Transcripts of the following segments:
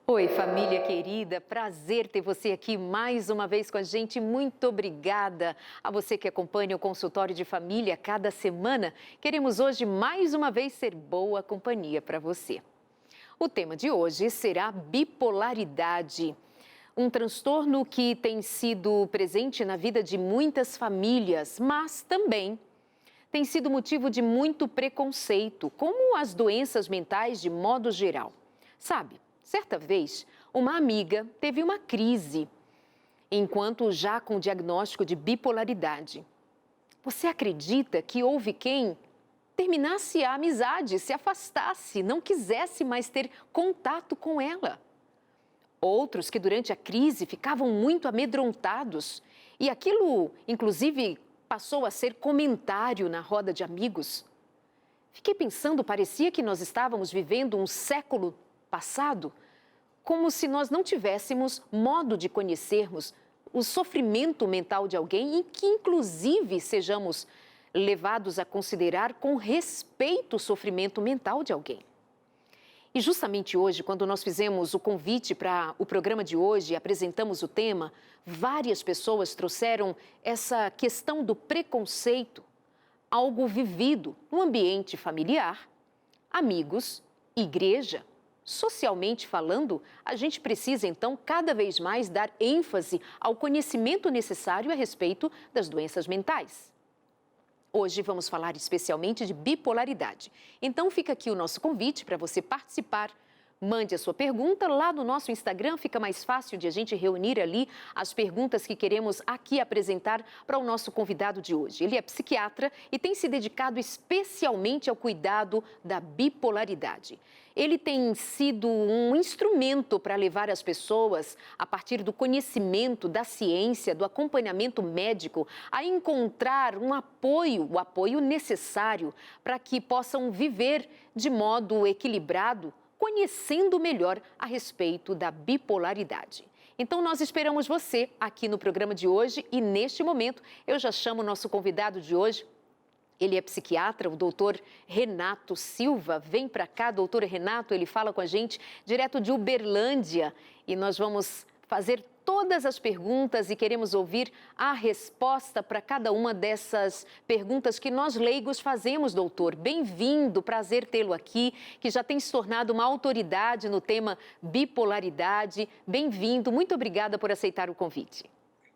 Oi, família querida, prazer ter você aqui mais uma vez com a gente. Muito obrigada a você que acompanha o consultório de família cada semana. Queremos hoje mais uma vez ser boa companhia para você. O tema de hoje será bipolaridade, um transtorno que tem sido presente na vida de muitas famílias, mas também tem sido motivo de muito preconceito, como as doenças mentais de modo geral. Sabe, certa vez, uma amiga teve uma crise, enquanto já com o diagnóstico de bipolaridade. Você acredita que houve quem terminasse a amizade, se afastasse, não quisesse mais ter contato com ela? Outros que durante a crise ficavam muito amedrontados e aquilo, inclusive, passou a ser comentário na roda de amigos. Fiquei pensando, parecia que nós estávamos vivendo um século passado, como se nós não tivéssemos modo de conhecermos o sofrimento mental de alguém e que, inclusive, sejamos levados a considerar com respeito o sofrimento mental de alguém. E justamente hoje, quando nós fizemos o convite para o programa de hoje e apresentamos o tema, várias pessoas trouxeram essa questão do preconceito, algo vivido no ambiente familiar, amigos, igreja. Socialmente falando, a gente precisa então cada vez mais dar ênfase ao conhecimento necessário a respeito das doenças mentais. Hoje vamos falar especialmente de bipolaridade. Então fica aqui o nosso convite para você participar. Mande a sua pergunta lá no nosso Instagram, fica mais fácil de a gente reunir ali as perguntas que queremos aqui apresentar para o nosso convidado de hoje. Ele é psiquiatra e tem se dedicado especialmente ao cuidado da bipolaridade. Ele tem sido um instrumento para levar as pessoas, a partir do conhecimento, da ciência, do acompanhamento médico, a encontrar o apoio necessário para que possam viver de modo equilibrado, conhecendo melhor a respeito da bipolaridade. Então, nós esperamos você aqui no programa de hoje e, neste momento, eu já chamo o nosso convidado de hoje. Ele é psiquiatra, o doutor Renato Silva. Vem para cá, doutor Renato, ele fala com a gente direto de Uberlândia e nós vamos fazer todas as perguntas e queremos ouvir a resposta para cada uma dessas perguntas que nós leigos fazemos, doutor. Bem-vindo, prazer tê-lo aqui, que já tem se tornado uma autoridade no tema bipolaridade. Bem-vindo, muito obrigada por aceitar o convite.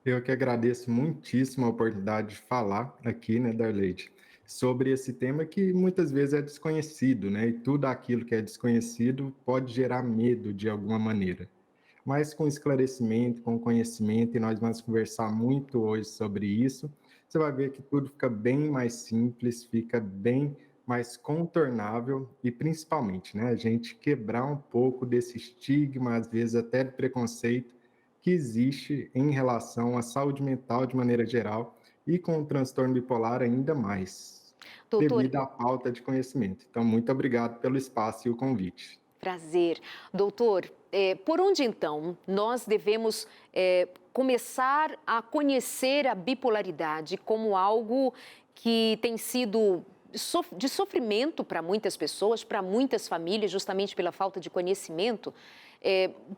Eu que agradeço muitíssimo a oportunidade de falar aqui, né, Darleide, sobre esse tema que muitas vezes é desconhecido, né, e tudo aquilo que é desconhecido pode gerar medo de alguma maneira. Mas com esclarecimento, com conhecimento, e nós vamos conversar muito hoje sobre isso, você vai ver que tudo fica bem mais simples, fica bem mais contornável e principalmente, né, a gente quebrar um pouco desse estigma, às vezes até do preconceito, que existe em relação à saúde mental de maneira geral e com o transtorno bipolar ainda mais, Doutor, devido à falta de conhecimento. Então, muito obrigado pelo espaço e o convite. prazer. Doutor, por onde então nós devemos começar a conhecer a bipolaridade como algo que tem sido de sofrimento para muitas pessoas, para muitas famílias, justamente pela falta de conhecimento?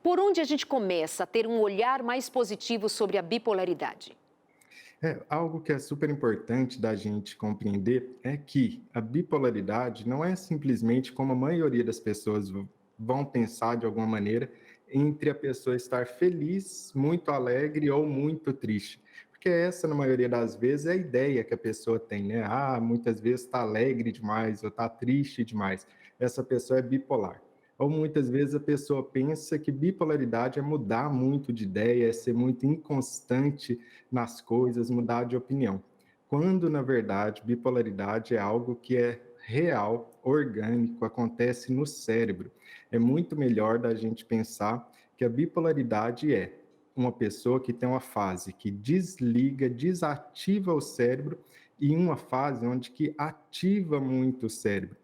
Por onde a gente começa a ter um olhar mais positivo sobre a bipolaridade? Algo que é super importante da gente compreender é que a bipolaridade não é simplesmente como a maioria das pessoas vão pensar de alguma maneira, entre a pessoa estar feliz, muito alegre ou muito triste. Porque essa, na maioria das vezes, é a ideia que a pessoa tem, né? Ah, muitas vezes está alegre demais ou está triste demais. Essa pessoa é bipolar. Ou muitas vezes a pessoa pensa que bipolaridade é mudar muito de ideia, é ser muito inconstante nas coisas, mudar de opinião. Quando, na verdade, bipolaridade é algo que é real, orgânico, acontece no cérebro. É muito melhor da gente pensar que a bipolaridade é uma pessoa que tem uma fase que desliga, desativa o cérebro e uma fase onde que ativa muito o cérebro.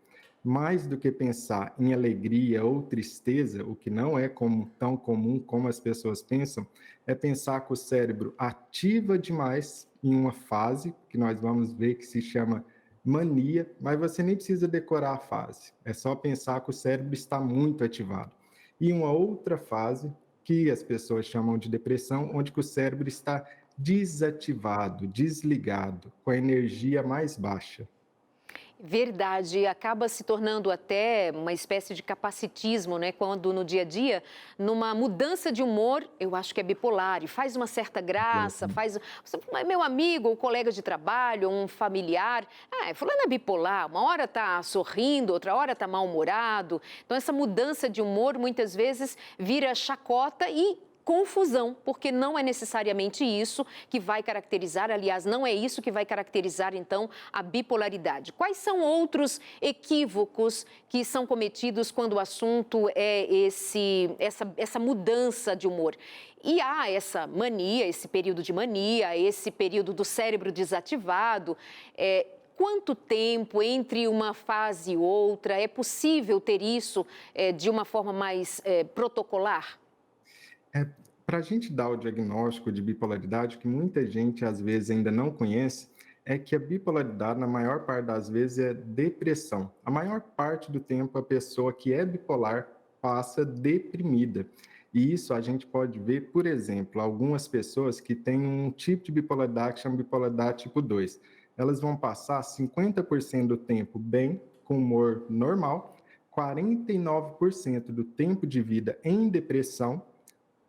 Mais do que pensar em alegria ou tristeza, o que não é tão comum como as pessoas pensam, é pensar que o cérebro ativa demais em uma fase, que nós vamos ver que se chama mania, mas você nem precisa decorar a fase. É só pensar que o cérebro está muito ativado. e uma outra fase que as pessoas chamam de depressão, onde que o cérebro está desativado, desligado, com a energia mais baixa. Verdade, acaba se tornando até uma espécie de capacitismo, né? Quando no dia a dia, numa mudança de humor, eu acho que é bipolar, e faz uma certa graça, Exatamente. faz. Meu amigo, ou colega de trabalho, um familiar, fulano é bipolar, uma hora tá sorrindo, outra hora tá mal-humorado. Então, essa mudança de humor muitas vezes vira chacota e confusão, porque não é necessariamente isso que vai caracterizar, aliás, não é isso que vai caracterizar, então, a bipolaridade. Quais são outros equívocos que são cometidos quando o assunto é essa mudança de humor? E há essa mania, esse período de mania, esse período do cérebro desativado. Quanto tempo entre uma fase e outra? É possível ter isso de uma forma mais protocolar? Para a gente dar o diagnóstico de bipolaridade, o que muita gente às vezes ainda não conhece, é que a bipolaridade, na maior parte das vezes, é depressão. A maior parte do tempo, a pessoa que é bipolar passa deprimida. E isso a gente pode ver, por exemplo, algumas pessoas que têm um tipo de bipolaridade que chama bipolaridade tipo 2. Elas vão passar 50% do tempo bem, com humor normal, 49% do tempo de vida em depressão,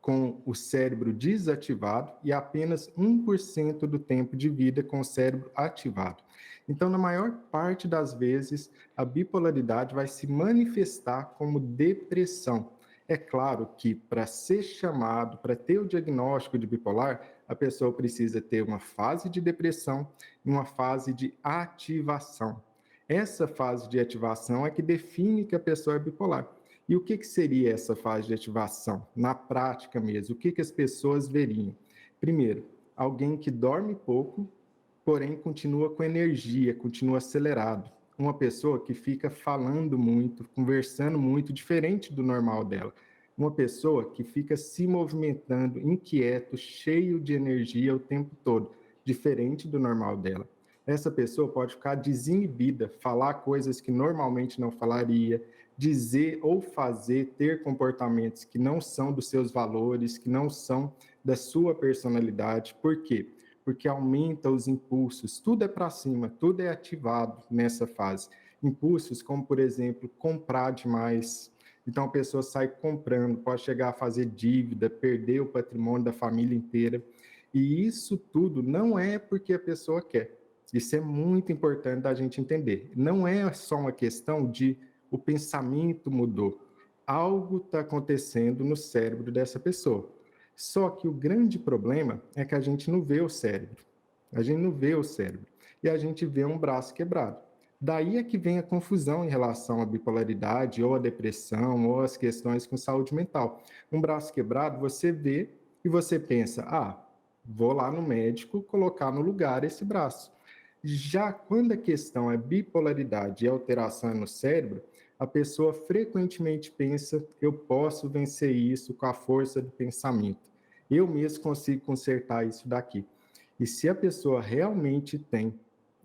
com o cérebro desativado e apenas 1% do tempo de vida com o cérebro ativado. Então, na maior parte das vezes, a bipolaridade vai se manifestar como depressão. É claro que para ser chamado, para ter o diagnóstico de bipolar, a pessoa precisa ter uma fase de depressão e uma fase de ativação. Essa fase de ativação é que define que a pessoa é bipolar. E o que seria essa fase de ativação? Na prática mesmo, o que as pessoas veriam? Primeiro, alguém que dorme pouco, porém continua com energia, continua acelerado. Uma pessoa que fica falando muito, conversando muito, diferente do normal dela. Uma pessoa que fica se movimentando, inquieto, cheio de energia o tempo todo, diferente do normal dela. Essa pessoa pode ficar desinibida, falar coisas que normalmente não falaria, dizer ou fazer, ter comportamentos que não são dos seus valores, que não são da sua personalidade. Por quê? Porque aumenta os impulsos, tudo é para cima, tudo é ativado nessa fase. Impulsos como, por exemplo, comprar demais. Então a pessoa sai comprando, pode chegar a fazer dívida, perder o patrimônio da família inteira. E isso tudo não é porque a pessoa quer. Isso é muito importante da gente entender. Não é só uma questão de o pensamento mudou. Algo está acontecendo no cérebro dessa pessoa. Só que o grande problema é que a gente não vê o cérebro. A gente não vê o cérebro. E a gente vê um braço quebrado. Daí é que vem a confusão em relação à bipolaridade, ou à depressão, ou às questões com saúde mental. Um braço quebrado, você vê e você pensa, vou lá no médico colocar no lugar esse braço. Já quando a questão é bipolaridade e alteração no cérebro, a pessoa frequentemente pensa, eu posso vencer isso com a força do pensamento. Eu mesmo consigo consertar isso daqui. E se a pessoa realmente tem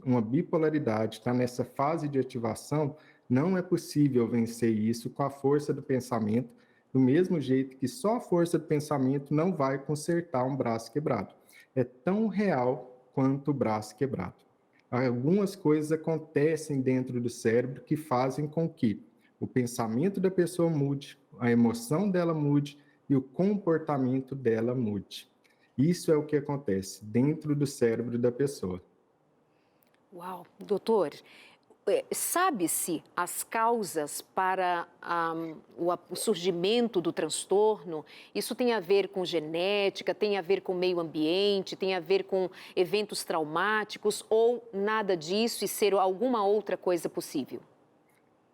uma bipolaridade, está nessa fase de ativação, não é possível vencer isso com a força do pensamento, do mesmo jeito que só a força do pensamento não vai consertar um braço quebrado. É tão real quanto o braço quebrado. Algumas coisas acontecem dentro do cérebro que fazem com que o pensamento da pessoa mude, a emoção dela mude e o comportamento dela mude. Isso é o que acontece dentro do cérebro da pessoa. Uau, doutor, sabe-se as causas para o surgimento do transtorno? Isso tem a ver com genética, tem a ver com meio ambiente, tem a ver com eventos traumáticos ou nada disso e ser alguma outra coisa possível?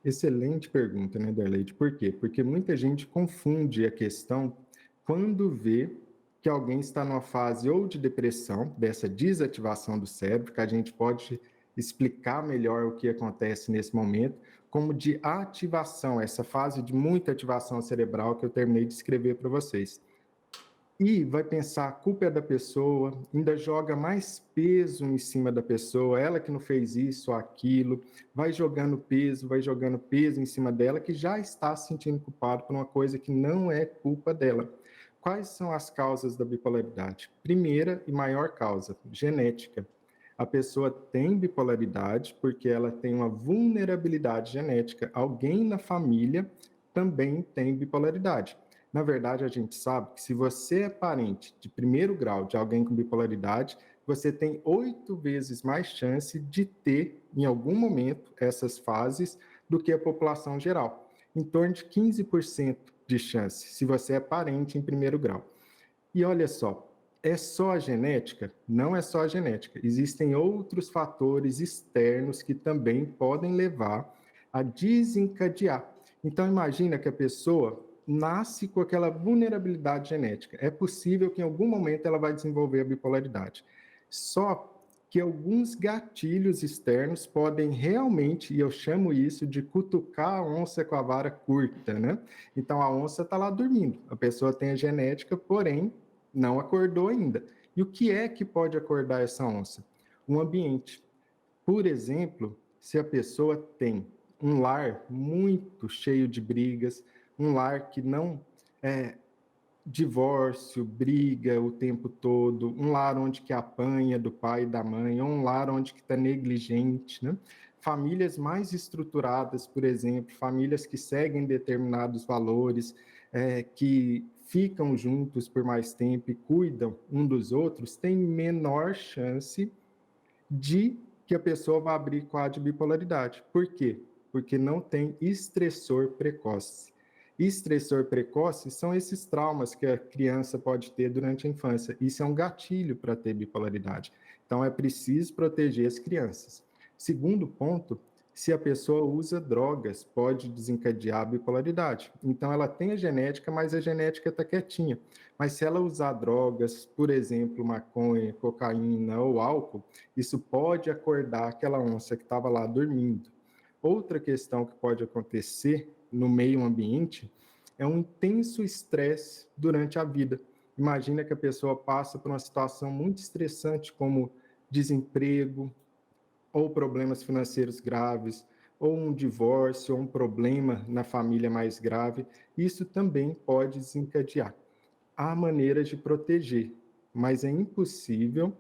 Excelente pergunta, né, Darleide? Por quê? Porque muita gente confunde a questão quando vê que alguém está numa fase ou de depressão, dessa desativação do cérebro, que a gente pode explicar melhor o que acontece nesse momento, como de ativação, essa fase de muita ativação cerebral que eu terminei de escrever para vocês. E vai pensar, a culpa é da pessoa, ainda joga mais peso em cima da pessoa, ela que não fez isso ou aquilo, vai jogando peso em cima dela, que já está se sentindo culpado por uma coisa que não é culpa dela. Quais são as causas da bipolaridade? Primeira e maior causa, genética. A pessoa tem bipolaridade porque ela tem uma vulnerabilidade genética. Alguém na família também tem bipolaridade. Na verdade, a gente sabe que se você é parente de primeiro grau de alguém com bipolaridade, você tem 8 vezes mais chance de ter, em algum momento, essas fases do que a população geral. Em torno de 15% de chance, se você é parente em primeiro grau. E olha só, é só a genética? Não é só a genética. Existem outros fatores externos que também podem levar a desencadear. Então, imagina que a pessoa nasce com aquela vulnerabilidade genética. É possível que em algum momento ela vai desenvolver a bipolaridade. Só que alguns gatilhos externos podem realmente, e eu chamo isso de cutucar a onça com a vara curta, né? Então, a onça está lá dormindo. A pessoa tem a genética, porém, não acordou ainda. E o que é que pode acordar essa onça? Um ambiente. Por exemplo, se a pessoa tem um lar muito cheio de brigas, um lar que não é divórcio, briga o tempo todo, um lar onde que apanha do pai e da mãe, ou um lar onde que está negligente, né? Famílias mais estruturadas, por exemplo, famílias que seguem determinados valores, que ficam juntos por mais tempo e cuidam um dos outros, têm menor chance de que a pessoa vá abrir quadro de bipolaridade. Por quê? Porque não tem estressor precoce. Estressor precoce são esses traumas que a criança pode ter durante a infância. Isso é um gatilho para ter bipolaridade. Então, é preciso proteger as crianças. Segundo ponto, se a pessoa usa drogas, pode desencadear a bipolaridade. Então, ela tem a genética, mas a genética está quietinha. Mas se ela usar drogas, por exemplo, maconha, cocaína ou álcool, isso pode acordar aquela onça que estava lá dormindo. Outra questão que pode acontecer no meio ambiente é um intenso estresse durante a vida. Imagina que a pessoa passa por uma situação muito estressante, como desemprego, ou problemas financeiros graves, ou um divórcio, ou um problema na família mais grave. Isso também pode desencadear. Há maneiras de proteger, mas é impossível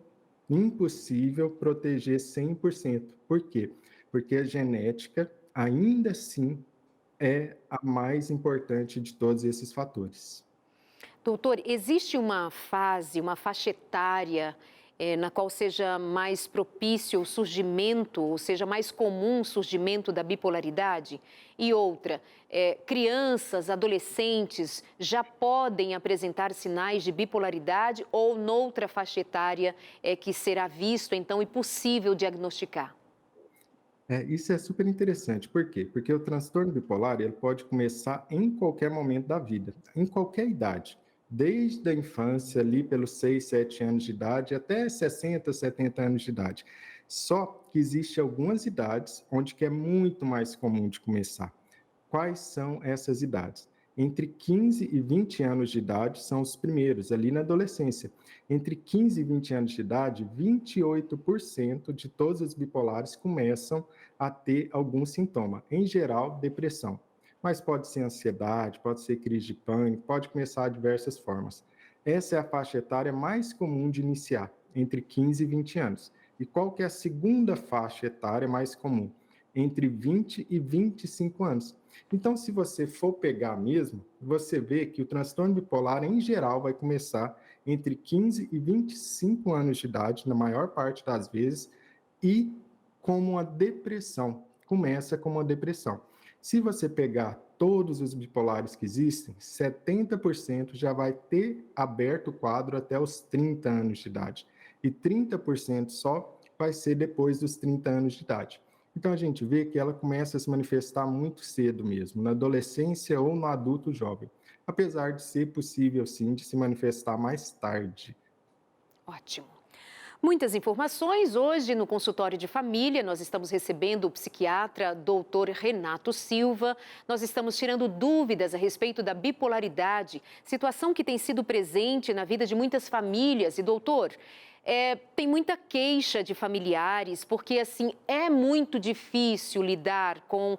proteger 100%. Por quê? Porque a genética, ainda assim, é a mais importante de todos esses fatores. Doutor, existe uma fase, uma faixa etária na qual seja mais propício o surgimento, ou seja, mais comum o surgimento da bipolaridade? E outra, crianças, adolescentes já podem apresentar sinais de bipolaridade ou noutra faixa etária que será visto, então, e possível diagnosticar? Isso é super interessante. Por quê? Porque o transtorno bipolar ele pode começar em qualquer momento da vida, em qualquer idade, desde a infância, ali pelos 6, 7 anos de idade, até 60, 70 anos de idade. Só que existem algumas idades onde que é muito mais comum de começar. Quais são essas idades? Entre 15 e 20 anos de idade são os primeiros, ali na adolescência. Entre 15 e 20 anos de idade, 28% de todos os bipolares começam a ter algum sintoma, em geral, depressão. Mas pode ser ansiedade, pode ser crise de pânico, pode começar de diversas formas. Essa é a faixa etária mais comum de iniciar, entre 15 e 20 anos. E qual que é a segunda faixa etária mais comum? Entre 20 e 25 anos. Então, se você for pegar mesmo, você vê que o transtorno bipolar, em geral, vai começar entre 15 e 25 anos de idade, na maior parte das vezes, e como uma depressão. Começa como uma depressão. Se você pegar todos os bipolares que existem, 70% já vai ter aberto o quadro até os 30 anos de idade. E 30% só vai ser depois dos 30 anos de idade. Então, a gente vê que ela começa a se manifestar muito cedo mesmo, na adolescência ou no adulto jovem, apesar de ser possível, sim, de se manifestar mais tarde. Ótimo. Muitas informações. Hoje, no consultório de família, nós estamos recebendo o psiquiatra Dr. Renato Silva. Nós estamos tirando dúvidas a respeito da bipolaridade, situação que tem sido presente na vida de muitas famílias. E, doutor, tem muita queixa de familiares, porque assim é muito difícil lidar com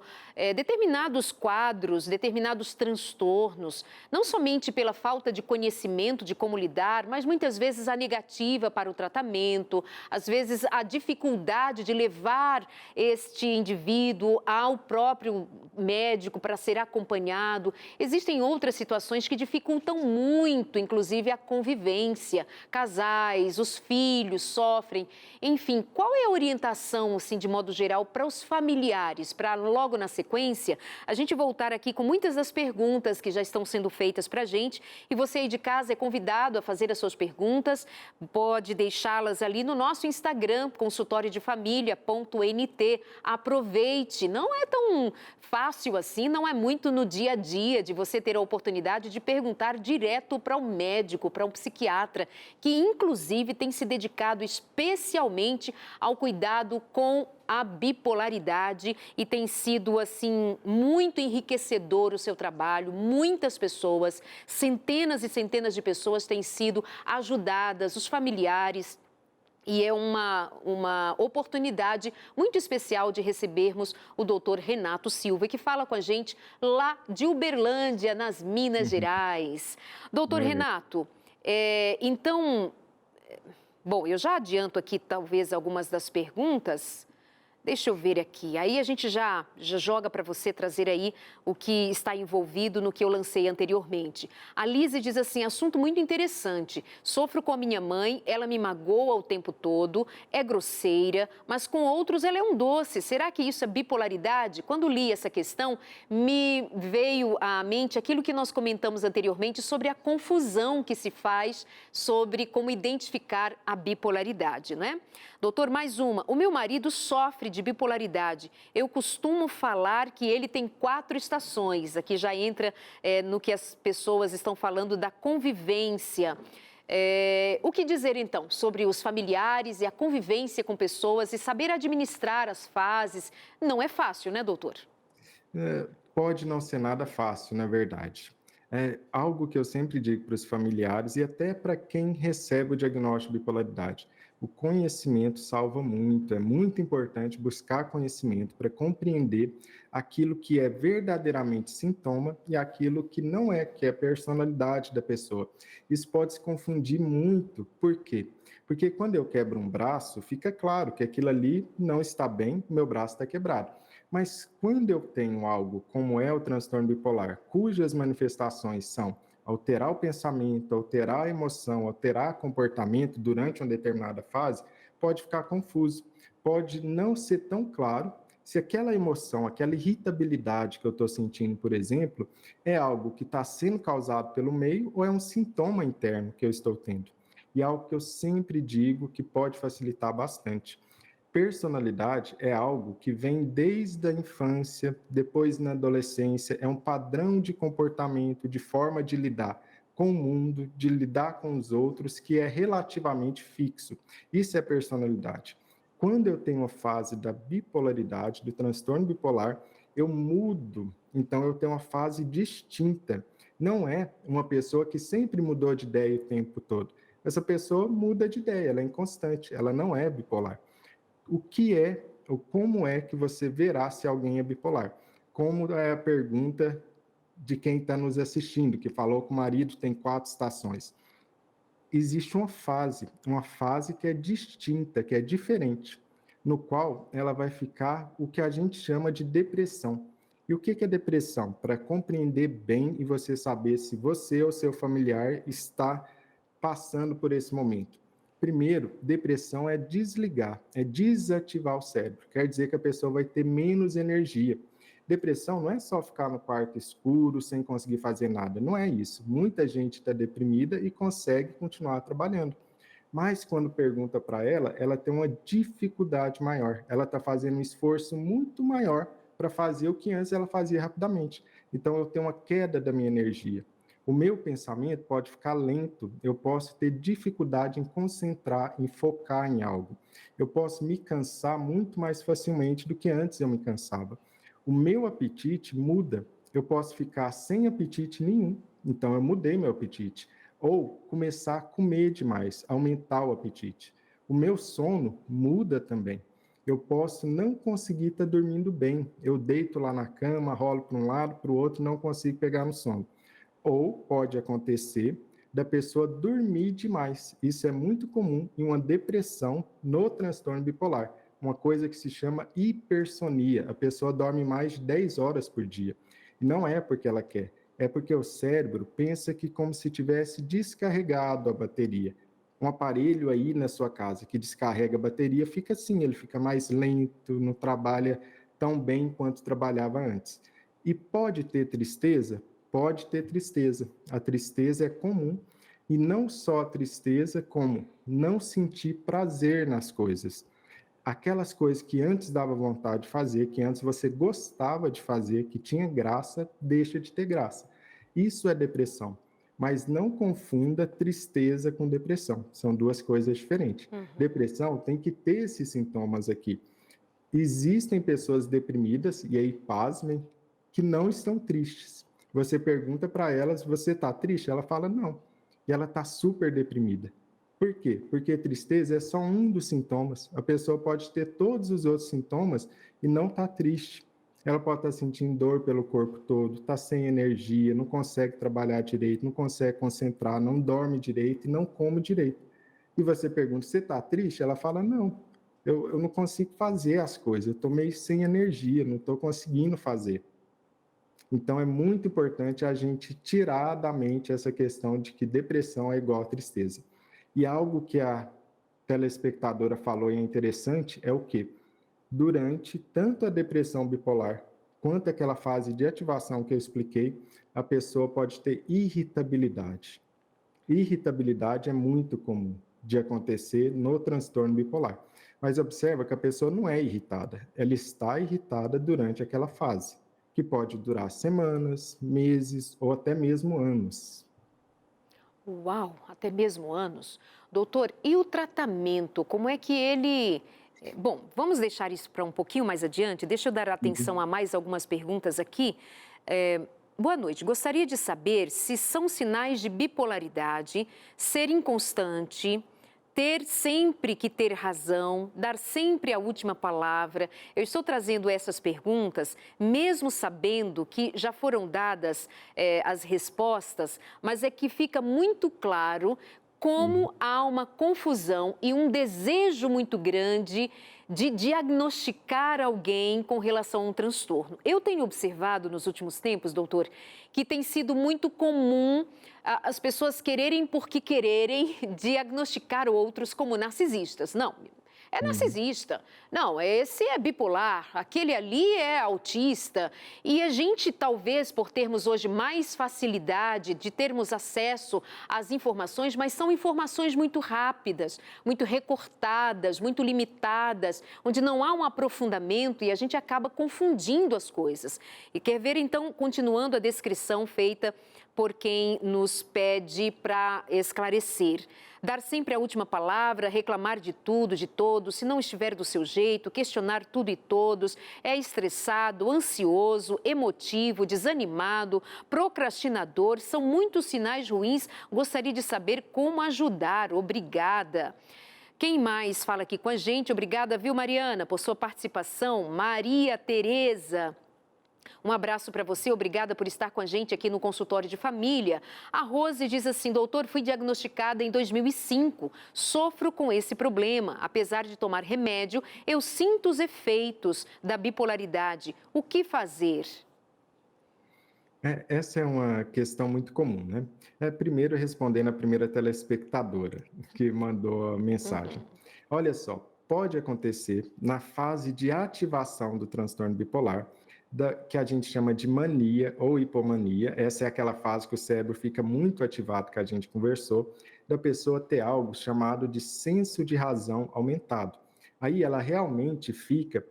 determinados quadros, determinados transtornos, não somente pela falta de conhecimento de como lidar, mas muitas vezes a negativa para o tratamento, às vezes a dificuldade de levar este indivíduo ao próprio médico para ser acompanhado. Existem outras situações que dificultam muito, inclusive a convivência, casais, os filhos sofrem. Enfim, qual é a orientação, assim, de modo geral, para os familiares, para logo na sequência, a gente voltar aqui com muitas das perguntas que já estão sendo feitas para a gente, e você aí de casa é convidado a fazer as suas perguntas, pode deixá-las ali no nosso Instagram, consultoriodefamilia.nt. Aproveite, não é tão fácil assim, não é muito no dia a dia de você ter a oportunidade de perguntar direto para o médico, para um psiquiatra, que inclusive tem se dedicado especialmente ao cuidado com a bipolaridade e tem sido, assim, muito enriquecedor o seu trabalho. Muitas pessoas, centenas e centenas de pessoas têm sido ajudadas, os familiares. E é uma oportunidade muito especial de recebermos o doutor Renato Silva, que fala com a gente lá de Uberlândia, nas Minas Gerais. Doutor Renato, então... Bom, eu já adianto aqui talvez algumas das perguntas. Deixa eu ver aqui. Aí a gente já joga para você trazer aí o que está envolvido no que eu lancei anteriormente. A Lise diz assim, assunto muito interessante. Sofro com a minha mãe, ela me magoa o tempo todo, é grosseira, mas com outros ela é um doce. Será que isso é bipolaridade? Quando li essa questão, me veio à mente aquilo que nós comentamos anteriormente sobre a confusão que se faz sobre como identificar a bipolaridade, né? Doutor, mais uma. O meu marido sofre de bipolaridade. Eu costumo falar que ele tem 4 estações. Aqui já entra no que as pessoas estão falando da convivência. O que dizer, então, sobre os familiares e a convivência com pessoas e saber administrar as fases? Não é fácil, né, doutor? Pode não ser nada fácil, na verdade. É algo que eu sempre digo para os familiares e até para quem recebe o diagnóstico de bipolaridade. O conhecimento salva muito, é muito importante buscar conhecimento para compreender aquilo que é verdadeiramente sintoma e aquilo que não é, que é a personalidade da pessoa. Isso pode se confundir muito, por quê? Porque quando eu quebro um braço, fica claro que aquilo ali não está bem, meu braço está quebrado. Mas quando eu tenho algo como é o transtorno bipolar, cujas manifestações são alterar o pensamento, alterar a emoção, alterar o comportamento durante uma determinada fase, pode ficar confuso. Pode não ser tão claro se aquela emoção, aquela irritabilidade que eu estou sentindo, por exemplo, é algo que está sendo causado pelo meio ou é um sintoma interno que eu estou tendo. E é algo que eu sempre digo que pode facilitar bastante. Personalidade é algo que vem desde a infância, depois na adolescência, é um padrão de comportamento, de forma de lidar com o mundo, de lidar com os outros, que é relativamente fixo. Isso é personalidade. Quando eu tenho a fase da bipolaridade, do transtorno bipolar, eu mudo, então eu tenho uma fase distinta. Não é uma pessoa que sempre mudou de ideia o tempo todo. Essa pessoa muda de ideia, ela é inconstante, ela não é bipolar. O que é, ou como é que você verá se alguém é bipolar? Como é a pergunta de quem está nos assistindo, que falou que o marido tem 4 estações. Existe uma fase que é distinta, que é diferente, no qual ela vai ficar o que a gente chama de depressão. E o que é depressão? Para compreender bem e você saber se você ou seu familiar está passando por esse momento. Primeiro, depressão é desligar, é desativar o cérebro. Quer dizer que a pessoa vai ter menos energia. Depressão não é só ficar no quarto escuro, sem conseguir fazer nada. Não é isso. Muita gente está deprimida e consegue continuar trabalhando. Mas quando pergunta para ela, ela tem uma dificuldade maior. Ela está fazendo um esforço muito maior para fazer o que antes ela fazia rapidamente. Então, eu tenho uma queda da minha energia. O meu pensamento pode ficar lento, eu posso ter dificuldade em concentrar, em focar em algo. Eu posso me cansar muito mais facilmente do que antes eu me cansava. O meu apetite muda, eu posso ficar sem apetite nenhum, então eu mudei meu apetite. Ou começar a comer demais, aumentar o apetite. O meu sono muda também. Eu posso não conseguir estar dormindo bem. Eu deito lá na cama, rolo para um lado, para o outro, não consigo pegar no sono. Ou pode acontecer da pessoa dormir demais. Isso é muito comum em uma depressão no transtorno bipolar, uma coisa que se chama hipersonia. A pessoa dorme mais de 10 horas por dia. E não é porque ela quer, é porque o cérebro pensa que como se tivesse descarregado a bateria. Um aparelho aí na sua casa que descarrega a bateria fica assim, ele fica mais lento, não trabalha tão bem quanto trabalhava antes. E pode ter tristeza? Pode ter tristeza. A tristeza é comum. E não só a tristeza, como não sentir prazer nas coisas. Aquelas coisas que antes dava vontade de fazer, que antes você gostava de fazer, que tinha graça, deixa de ter graça. Isso é depressão. Mas não confunda tristeza com depressão. São duas coisas diferentes. Depressão tem que ter esses sintomas aqui. Existem pessoas deprimidas, e aí pasmem, que não estão tristes. Você pergunta para elas, você está triste? Ela fala, não. E ela está super deprimida. Por quê? Porque tristeza é só um dos sintomas. A pessoa pode ter todos os outros sintomas e não estar triste. Ela pode estar sentindo dor pelo corpo todo, está sem energia, não consegue trabalhar direito, não consegue concentrar, não dorme direito e não come direito. E você pergunta, você está triste? Ela fala, não, eu não consigo fazer as coisas, eu estou meio sem energia, não estou conseguindo fazer. Então, é muito importante a gente tirar da mente essa questão de que depressão é igual a tristeza. E algo que a telespectadora falou e é interessante é o quê? Durante tanto a depressão bipolar quanto aquela fase de ativação que eu expliquei, a pessoa pode ter irritabilidade. Irritabilidade é muito comum de acontecer no transtorno bipolar. Mas observa que a pessoa não é irritada, ela está irritada durante aquela fase, que pode durar semanas, meses ou até mesmo anos. Uau, até mesmo anos. Doutor, e o tratamento? Como é que ele. Bom, vamos deixar isso para um pouquinho mais adiante. Deixa eu dar atenção a mais algumas perguntas aqui. Boa noite. Gostaria de saber se são sinais de bipolaridade, ser inconstante, ter sempre que ter razão, dar sempre a última palavra. Eu estou trazendo essas perguntas, mesmo sabendo que já foram dadas as respostas, mas é que fica muito claro como há uma confusão e um desejo muito grande de diagnosticar alguém com relação a um transtorno. Eu tenho observado nos últimos tempos, doutor, que tem sido muito comum as pessoas quererem porque quererem diagnosticar outros como narcisistas. Não, é narcisista. Não, esse é bipolar, aquele ali é autista. E a gente, talvez, por termos hoje mais facilidade de termos acesso às informações, mas são informações muito rápidas, muito recortadas, muito limitadas, onde não há um aprofundamento e a gente acaba confundindo as coisas. E quer ver, então, continuando a descrição feita por quem nos pede para esclarecer. Dar sempre a última palavra, reclamar de tudo, de todos, se não estiver do seu jeito, questionar tudo e todos, é estressado, ansioso, emotivo, desanimado, procrastinador, são muitos sinais ruins. Gostaria de saber como ajudar. Obrigada. Quem mais fala aqui com a gente? Obrigada, viu, Mariana, por sua participação. Maria Tereza. Um abraço para você, obrigada por estar com a gente aqui no consultório de família. A Rose diz assim, doutor, fui diagnosticada em 2005, sofro com esse problema. Apesar de tomar remédio, eu sinto os efeitos da bipolaridade. O que fazer? Essa é uma questão muito comum, né? Primeiro, respondendo a primeira telespectadora que mandou a mensagem. Olha só, pode acontecer na fase de ativação do transtorno bipolar, que a gente chama de mania ou hipomania. Essa é aquela fase que o cérebro fica muito ativado, que a gente conversou, da pessoa ter algo chamado de senso de razão aumentado. Aí ela realmente fica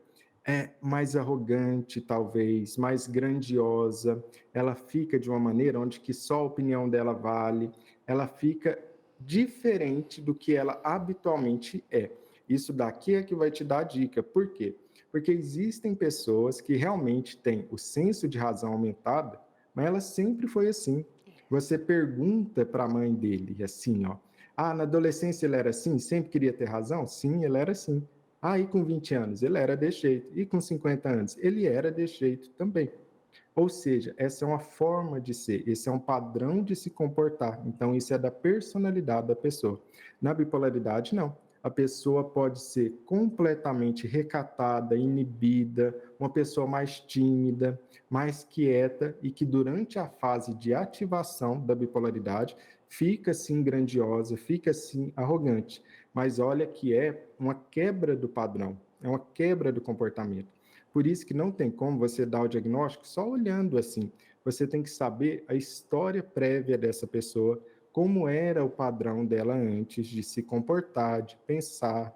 é mais arrogante, talvez, mais grandiosa, ela fica de uma maneira onde que só a opinião dela vale, ela fica diferente do que ela habitualmente é. Isso daqui é que vai te dar a dica. Por quê? Porque existem pessoas que realmente têm o senso de razão aumentado, mas ela sempre foi assim. Você pergunta para a mãe dele assim, ó, ah, na adolescência ele era assim, sempre queria ter razão? Sim, ele era assim. Ah, e com 20 anos? Ele era desse jeito. E com 50 anos? Ele era desse jeito também. Ou seja, essa é uma forma de ser, esse é um padrão de se comportar. Então, isso é da personalidade da pessoa. Na bipolaridade, não. A pessoa pode ser completamente recatada, inibida, uma pessoa mais tímida, mais quieta e que durante a fase de ativação da bipolaridade fica assim grandiosa, fica assim arrogante. Mas olha que é uma quebra do padrão, é uma quebra do comportamento. Por isso que não tem como você dar o diagnóstico só olhando assim. Você tem que saber a história prévia dessa pessoa, como era o padrão dela antes de se comportar, de pensar,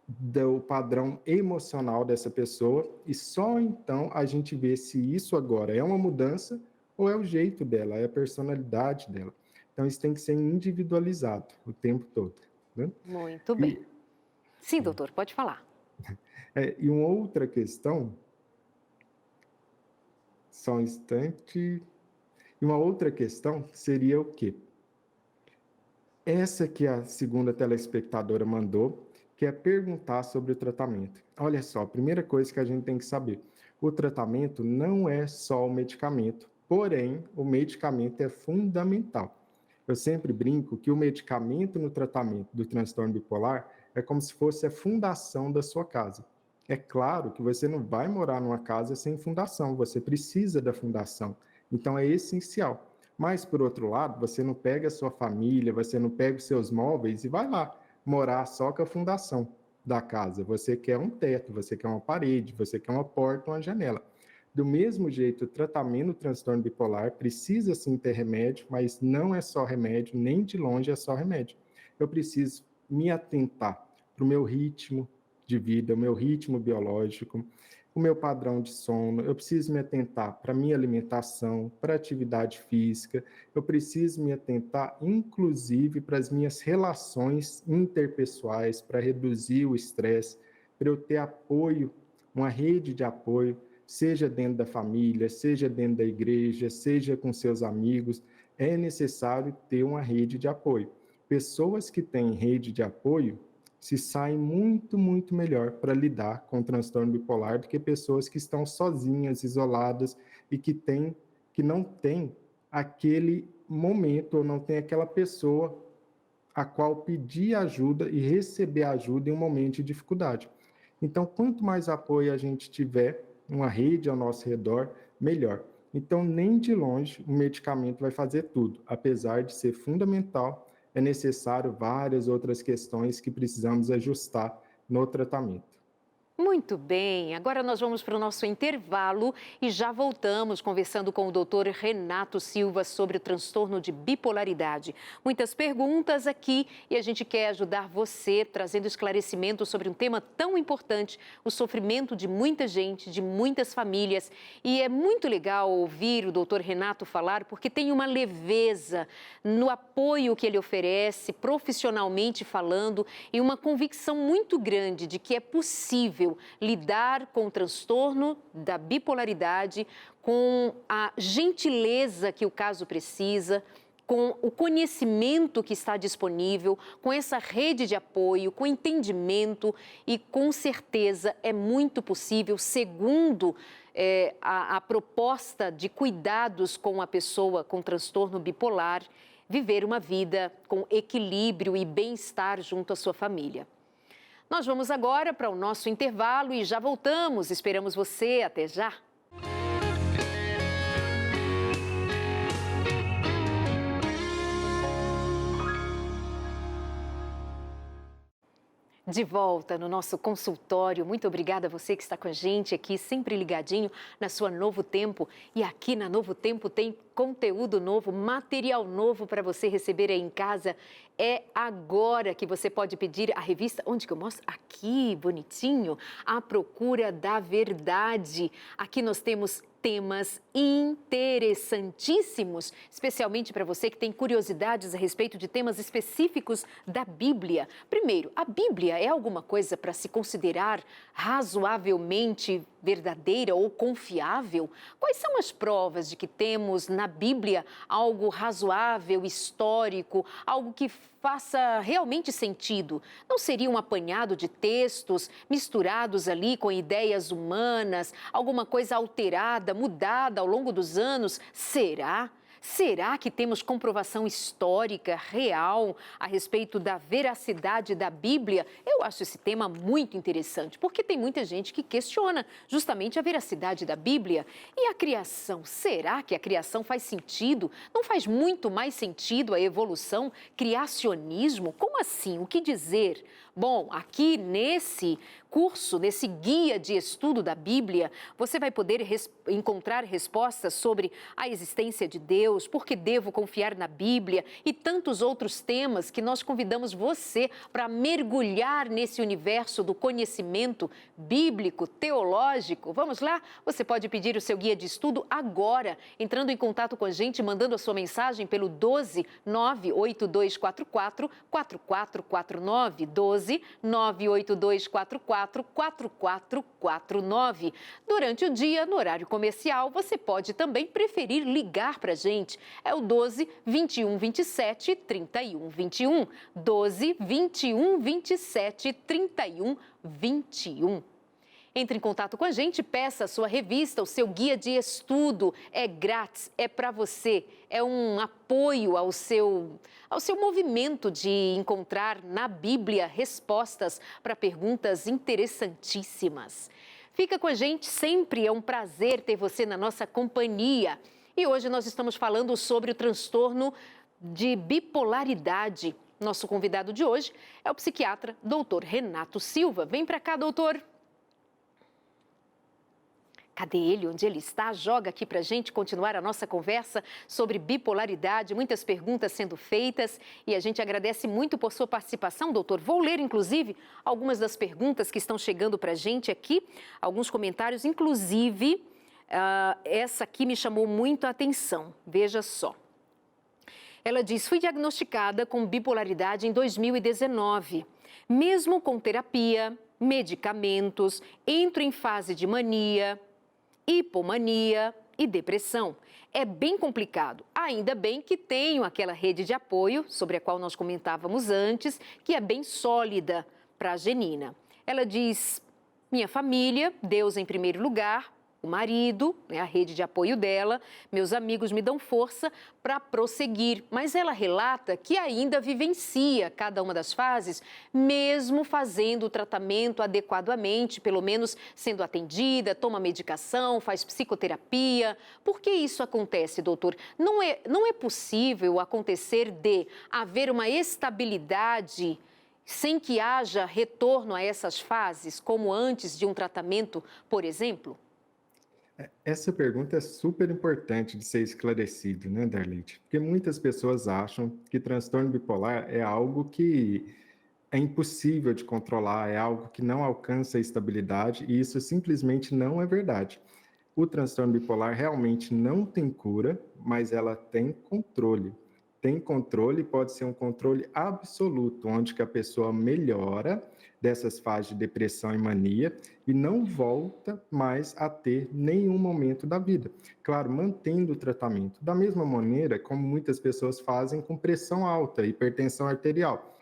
do padrão emocional dessa pessoa, e só então a gente vê se isso agora é uma mudança ou é o jeito dela, é a personalidade dela. Então isso tem que ser individualizado o tempo todo, né? Muito bem. E, Sim, doutor, pode falar. e uma outra questão, só um instante. E uma outra questão seria o quê? Essa que a segunda telespectadora mandou, que é perguntar sobre o tratamento. Olha só, a primeira coisa que a gente tem que saber: o tratamento não é só o medicamento, porém, o medicamento é fundamental. Eu sempre brinco que o medicamento no tratamento do transtorno bipolar é como se fosse a fundação da sua casa. É claro que você não vai morar numa casa sem fundação, você precisa da fundação. Então, é essencial. Mas, por outro lado, você não pega a sua família, você não pega os seus móveis e vai lá morar só com a fundação da casa. Você quer um teto, você quer uma parede, você quer uma porta, uma janela. Do mesmo jeito, o tratamento do transtorno bipolar precisa sim ter remédio, mas não é só remédio, nem de longe é só remédio. Eu preciso me atentar para o meu ritmo de vida, o meu ritmo biológico, o meu padrão de sono, eu preciso me atentar para a minha alimentação, para a atividade física, eu preciso me atentar, inclusive, para as minhas relações interpessoais, para reduzir o estresse, para eu ter apoio, uma rede de apoio, seja dentro da família, seja dentro da igreja, seja com seus amigos, é necessário ter uma rede de apoio. Pessoas que têm rede de apoio se saem muito, muito melhor para lidar com o transtorno bipolar do que pessoas que estão sozinhas, isoladas e que não têm aquele momento ou não tem aquela pessoa a qual pedir ajuda e receber ajuda em um momento de dificuldade. Então, quanto mais apoio a gente tiver, uma rede ao nosso redor, melhor. Então, nem de longe o medicamento vai fazer tudo, apesar de ser fundamental, é necessário várias outras questões que precisamos ajustar no tratamento. Muito bem, agora nós vamos para o nosso intervalo e já voltamos conversando com o doutor Renato Silva sobre o transtorno de bipolaridade. Muitas perguntas aqui e a gente quer ajudar você trazendo esclarecimento sobre um tema tão importante, o sofrimento de muita gente, de muitas famílias. E é muito legal ouvir o doutor Renato falar porque tem uma leveza no apoio que ele oferece, profissionalmente falando, e uma convicção muito grande de que é possível lidar com o transtorno da bipolaridade, com a gentileza que o caso precisa, com o conhecimento que está disponível, com essa rede de apoio, com entendimento e com certeza é muito possível, segundo a proposta de cuidados com a pessoa com transtorno bipolar, viver uma vida com equilíbrio e bem-estar junto à sua família. Nós vamos agora para o nosso intervalo e já voltamos. Esperamos você. Até já. De volta no nosso consultório. Muito obrigada a você que está com a gente aqui, sempre ligadinho na sua Novo Tempo. E aqui na Novo Tempo tem conteúdo novo, material novo para você receber aí em casa. É agora que você pode pedir a revista. Onde que eu mostro? Aqui, bonitinho. A Procura da Verdade. Aqui nós temos temas interessantíssimos, especialmente para você que tem curiosidades a respeito de temas específicos da Bíblia. Primeiro, a Bíblia é alguma coisa para se considerar razoavelmente verdadeira ou confiável? Quais são as provas de que temos na Bíblia algo razoável, histórico, algo que faça realmente sentido? Não seria um apanhado de textos misturados ali com ideias humanas, alguma coisa alterada, mudada ao longo dos anos? Será? Será que temos comprovação histórica, real, a respeito da veracidade da Bíblia? Eu acho esse tema muito interessante, porque tem muita gente que questiona justamente a veracidade da Bíblia. E a criação? Será que a criação faz sentido? Não faz muito mais sentido a evolução? Criacionismo? Como assim? O que dizer? Bom, aqui nesse curso, nesse guia de estudo da Bíblia, você vai poder encontrar respostas sobre a existência de Deus, por que devo confiar na Bíblia e tantos outros temas que nós convidamos você para mergulhar nesse universo do conhecimento bíblico, teológico. Vamos lá? Você pode pedir o seu guia de estudo agora, entrando em contato com a gente, mandando a sua mensagem pelo 12 98244 4449, 12 98244 4449. Durante o dia, no horário comercial, você pode também preferir ligar para a gente. É o 12 21 27 31 21. 12 21 27 31 21. Entre em contato com a gente, peça a sua revista, o seu guia de estudo. É grátis, é para você, é um apoio ao seu movimento de encontrar na Bíblia respostas para perguntas interessantíssimas. Fica com a gente sempre, é um prazer ter você na nossa companhia. E hoje nós estamos falando sobre o transtorno de bipolaridade. Nosso convidado de hoje é o psiquiatra Dr. Renato Silva. Vem para cá, doutor. Cadê ele? Onde ele está? Joga aqui para a gente continuar a nossa conversa sobre bipolaridade. Muitas perguntas sendo feitas e a gente agradece muito por sua participação, doutor. Vou ler, inclusive, algumas das perguntas que estão chegando para a gente aqui, alguns comentários, inclusive, essa aqui me chamou muito a atenção. Veja só. Ela diz, fui diagnosticada com bipolaridade em 2019. Mesmo com terapia, medicamentos, entro em fase de mania, hipomania e depressão. É bem complicado. Ainda bem que tenho aquela rede de apoio, sobre a qual nós comentávamos antes, que é bem sólida para a Genina. Ela diz, minha família, Deus em primeiro lugar, o marido, a rede de apoio dela, meus amigos me dão força para prosseguir. Mas ela relata que ainda vivencia cada uma das fases, mesmo fazendo o tratamento adequadamente, pelo menos sendo atendida, toma medicação, faz psicoterapia. Por que isso acontece, doutor? Não é possível acontecer de haver uma estabilidade sem que haja retorno a essas fases, como antes de um tratamento, por exemplo? Essa pergunta é super importante de ser esclarecida, né, Darlete? Porque muitas pessoas acham que transtorno bipolar é algo que é impossível de controlar, é algo que não alcança a estabilidade, e isso simplesmente não é verdade. O transtorno bipolar realmente não tem cura, mas ela tem controle. Tem controle, pode ser um controle absoluto, onde que a pessoa melhora dessas fases de depressão e mania e não volta mais a ter nenhum momento da vida. Claro, mantendo o tratamento. Da mesma maneira como muitas pessoas fazem com pressão alta, hipertensão arterial.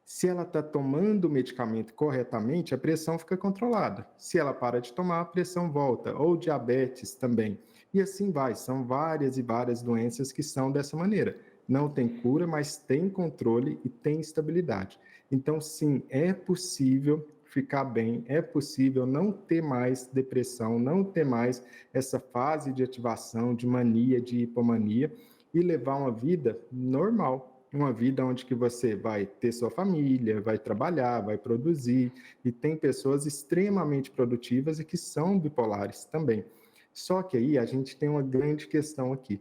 Se ela está tomando o medicamento corretamente, a pressão fica controlada. Se ela para de tomar, a pressão volta. Ou diabetes também. E assim vai. São várias e várias doenças que são dessa maneira. Não tem cura, mas tem controle e tem estabilidade. Então, sim, é possível ficar bem, é possível não ter mais depressão, não ter mais essa fase de ativação, de mania, de hipomania e levar uma vida normal. uma vida onde que você vai ter sua família, vai trabalhar, vai produzir, e tem pessoas extremamente produtivas e que são bipolares também. Só que aí a gente tem uma grande questão aqui.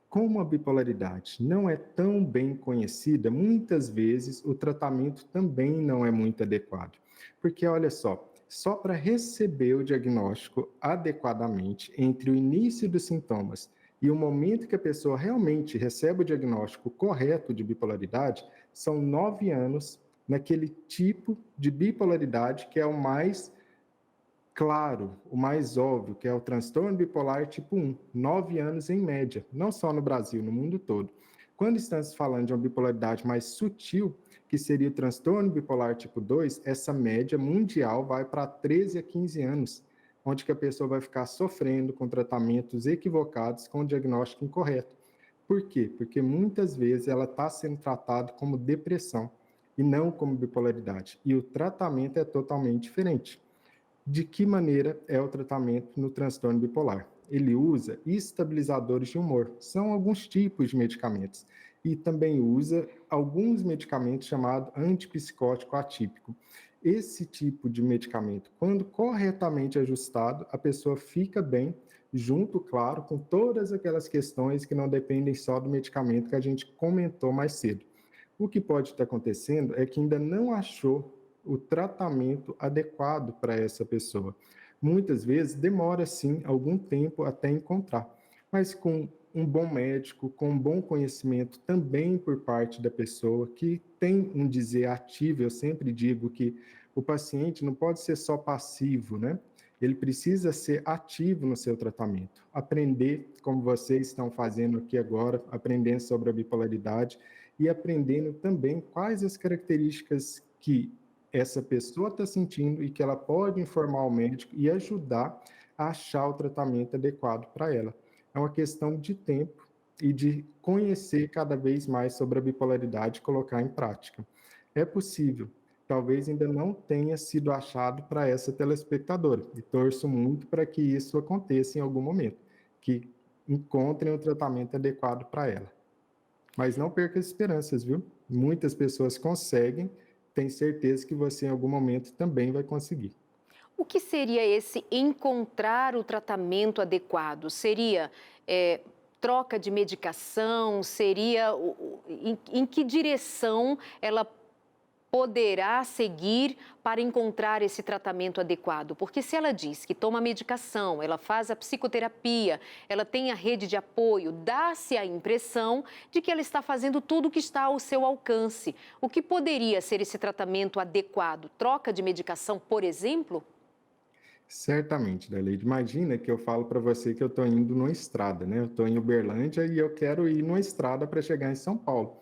Como a bipolaridade não é tão bem conhecida, muitas vezes o tratamento também não é muito adequado. Porque, olha só para receber o diagnóstico adequadamente entre o início dos sintomas e o momento que a pessoa realmente recebe o diagnóstico correto de bipolaridade, são 9 anos naquele tipo de bipolaridade que é o mais claro, o mais óbvio, que é o transtorno bipolar tipo 1, 9 anos em média, não só no Brasil, no mundo todo. Quando estamos falando de uma bipolaridade mais sutil, que seria o transtorno bipolar tipo 2, essa média mundial vai para 13 a 15 anos, onde que a pessoa vai ficar sofrendo com tratamentos equivocados, com o diagnóstico incorreto. Por quê? Porque muitas vezes ela está sendo tratada como depressão e não como bipolaridade. E o tratamento é totalmente diferente. De que maneira é o tratamento no transtorno bipolar? Ele usa estabilizadores de humor, são alguns tipos de medicamentos, e também usa alguns medicamentos chamados antipsicótico atípico. Esse tipo de medicamento, quando corretamente ajustado, a pessoa fica bem, junto, claro, com todas aquelas questões que não dependem só do medicamento que a gente comentou mais cedo. O que pode estar acontecendo é que ainda não achou o tratamento adequado para essa pessoa. Muitas vezes demora sim algum tempo até encontrar, mas com um bom médico, com um bom conhecimento também por parte da pessoa que tem um dizer ativo, eu sempre digo que o paciente não pode ser só passivo, né? Ele precisa ser ativo no seu tratamento, aprender como vocês estão fazendo aqui agora, aprendendo sobre a bipolaridade e aprendendo também quais as características que essa pessoa está sentindo e que ela pode informar o médico e ajudar a achar o tratamento adequado para ela. É uma questão de tempo e de conhecer cada vez mais sobre a bipolaridade e colocar em prática. É possível, talvez ainda não tenha sido achado para essa telespectadora, e torço muito para que isso aconteça em algum momento, que encontrem o tratamento adequado para ela. Mas não perca as esperanças, viu? Muitas pessoas conseguem, tenho certeza que você em algum momento também vai conseguir. O que seria esse encontrar o tratamento adequado? Seria troca de medicação? Seria em que direção ela poderá seguir para encontrar esse tratamento adequado? Porque se ela diz que toma medicação, ela faz a psicoterapia, ela tem a rede de apoio, dá-se a impressão de que ela está fazendo tudo o que está ao seu alcance. O que poderia ser esse tratamento adequado? Troca de medicação, por exemplo? Certamente, Daleide. Imagina que eu falo para você que eu estou indo numa estrada, né? Eu estou em Uberlândia e eu quero ir numa estrada para chegar em São Paulo.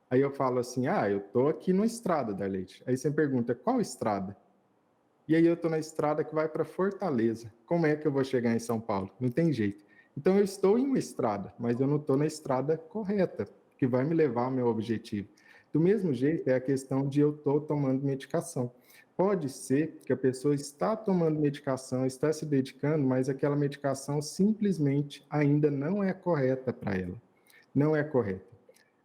Aí eu falo assim, eu estou aqui numa estrada, Daleide. Aí você pergunta, qual estrada? E aí eu estou na estrada que vai para Fortaleza. Como é que eu vou chegar em São Paulo? Não tem jeito. Então eu estou em uma estrada, mas eu não estou na estrada correta, que vai me levar ao meu objetivo. Do mesmo jeito é a questão de eu estou tomando medicação. Pode ser que a pessoa está tomando medicação, está se dedicando, mas aquela medicação simplesmente ainda não é correta para ela. Não é correta.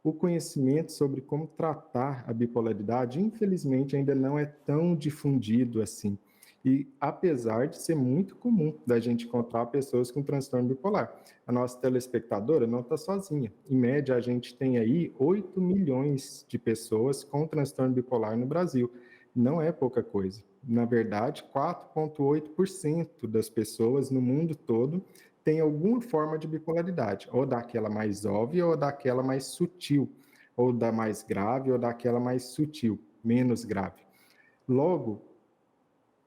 O conhecimento sobre como tratar a bipolaridade, infelizmente, ainda não é tão difundido assim. E apesar de ser muito comum da gente encontrar pessoas com transtorno bipolar, a nossa telespectadora não está sozinha. Em média, a gente tem aí 8 milhões de pessoas com transtorno bipolar no Brasil. Não é pouca coisa. Na verdade, 4,8% das pessoas no mundo todo tem alguma forma de bipolaridade, ou daquela mais óbvia ou daquela mais sutil, ou da mais grave ou daquela mais sutil, menos grave. Logo,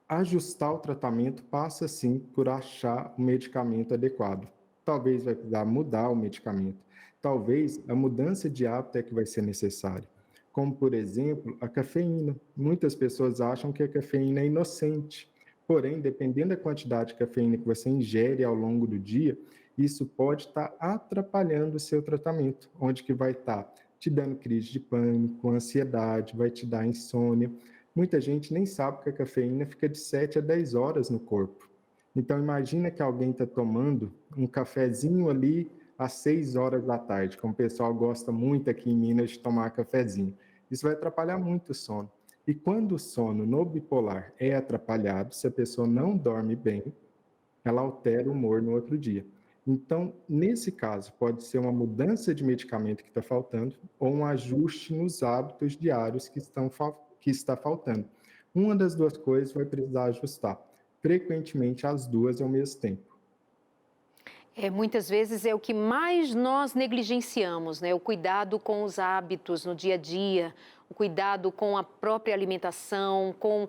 ajustar o tratamento passa sim por achar o medicamento adequado. Talvez vai precisar mudar o medicamento. Talvez a mudança de hábito é que vai ser necessária. Como, por exemplo, a cafeína. Muitas pessoas acham que a cafeína é inocente. Porém, dependendo da quantidade de cafeína que você ingere ao longo do dia, isso pode estar atrapalhando o seu tratamento, onde que vai estar te dando crise de pânico, ansiedade, vai te dar insônia. Muita gente nem sabe que a cafeína fica de 7 a 10 horas no corpo. Então, imagina que alguém está tomando um cafezinho ali às 6 horas da tarde, como o pessoal gosta muito aqui em Minas de tomar cafezinho. Isso vai atrapalhar muito o sono. E quando o sono no bipolar é atrapalhado, se a pessoa não dorme bem, ela altera o humor no outro dia. Então, nesse caso, pode ser uma mudança de medicamento que está faltando ou um ajuste nos hábitos diários que está faltando. Uma das duas coisas vai precisar ajustar, frequentemente as duas ao mesmo tempo. Muitas vezes é o que mais nós negligenciamos, né? O cuidado com os hábitos no dia a dia, o cuidado com a própria alimentação, com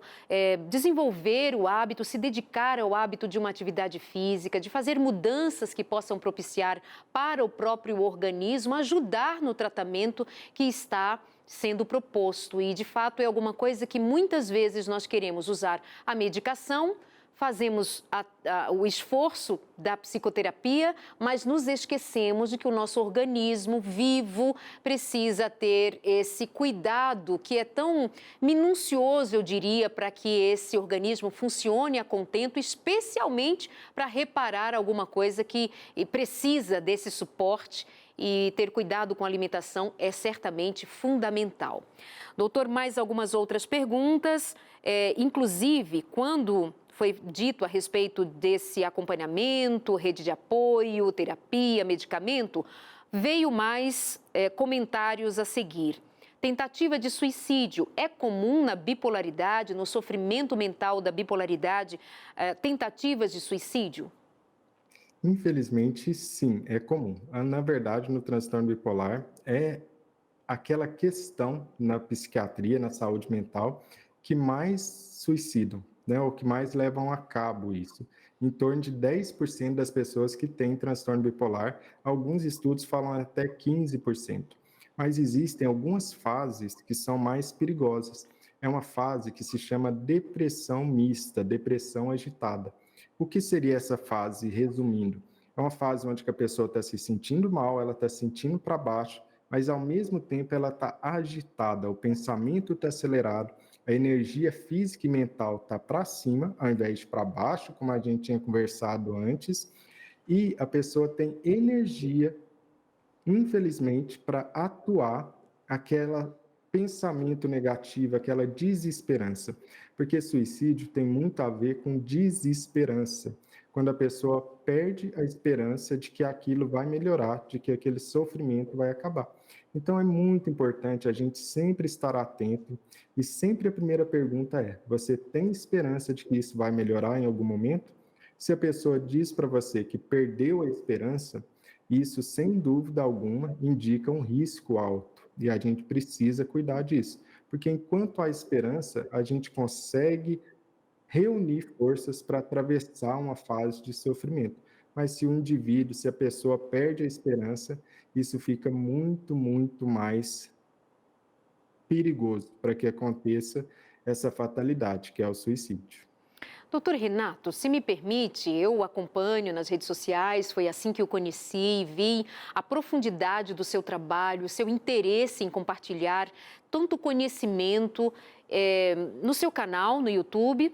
desenvolver o hábito, se dedicar ao hábito de uma atividade física, de fazer mudanças que possam propiciar para o próprio organismo, ajudar no tratamento que está sendo proposto. E, de fato, é alguma coisa que muitas vezes nós queremos usar a medicação, fazemos o esforço da psicoterapia, mas nos esquecemos de que o nosso organismo vivo precisa ter esse cuidado que é tão minucioso, eu diria, para que esse organismo funcione a contento, especialmente para reparar alguma coisa que precisa desse suporte. E ter cuidado com a alimentação é certamente fundamental. Doutor, mais algumas outras perguntas, inclusive quando foi dito a respeito desse acompanhamento, rede de apoio, terapia, medicamento, veio mais comentários a seguir. Tentativa de suicídio é comum na bipolaridade, no sofrimento mental da bipolaridade, tentativas de suicídio? Infelizmente, sim, é comum. Na verdade, no transtorno bipolar, é aquela questão na psiquiatria, na saúde mental, que mais suicidam, né? Ou que mais levam a cabo isso. Em torno de 10% das pessoas que têm transtorno bipolar, alguns estudos falam até 15%. Mas existem algumas fases que são mais perigosas. É uma fase que se chama depressão mista, depressão agitada. O que seria essa fase, resumindo? É uma fase onde a pessoa está se sentindo mal, ela está se sentindo para baixo, mas ao mesmo tempo ela está agitada, o pensamento está acelerado, a energia física e mental está para cima, ao invés de para baixo, como a gente tinha conversado antes, e a pessoa tem energia, infelizmente, para atuar aquele pensamento negativo, aquela desesperança. Porque suicídio tem muito a ver com desesperança. Quando a pessoa perde a esperança de que aquilo vai melhorar, de que aquele sofrimento vai acabar. Então é muito importante a gente sempre estar atento e sempre a primeira pergunta é: você tem esperança de que isso vai melhorar em algum momento? Se a pessoa diz para você que perdeu a esperança, isso, sem dúvida alguma, indica um risco alto e a gente precisa cuidar disso, porque enquanto há esperança, a gente consegue reunir forças para atravessar uma fase de sofrimento. Mas se o indivíduo, se a pessoa perde a esperança, isso fica muito, muito mais perigoso para que aconteça essa fatalidade, que é o suicídio. Doutor Renato, se me permite, eu o acompanho nas redes sociais, foi assim que eu conheci e vi a profundidade do seu trabalho, o seu interesse em compartilhar tanto conhecimento no seu canal no YouTube,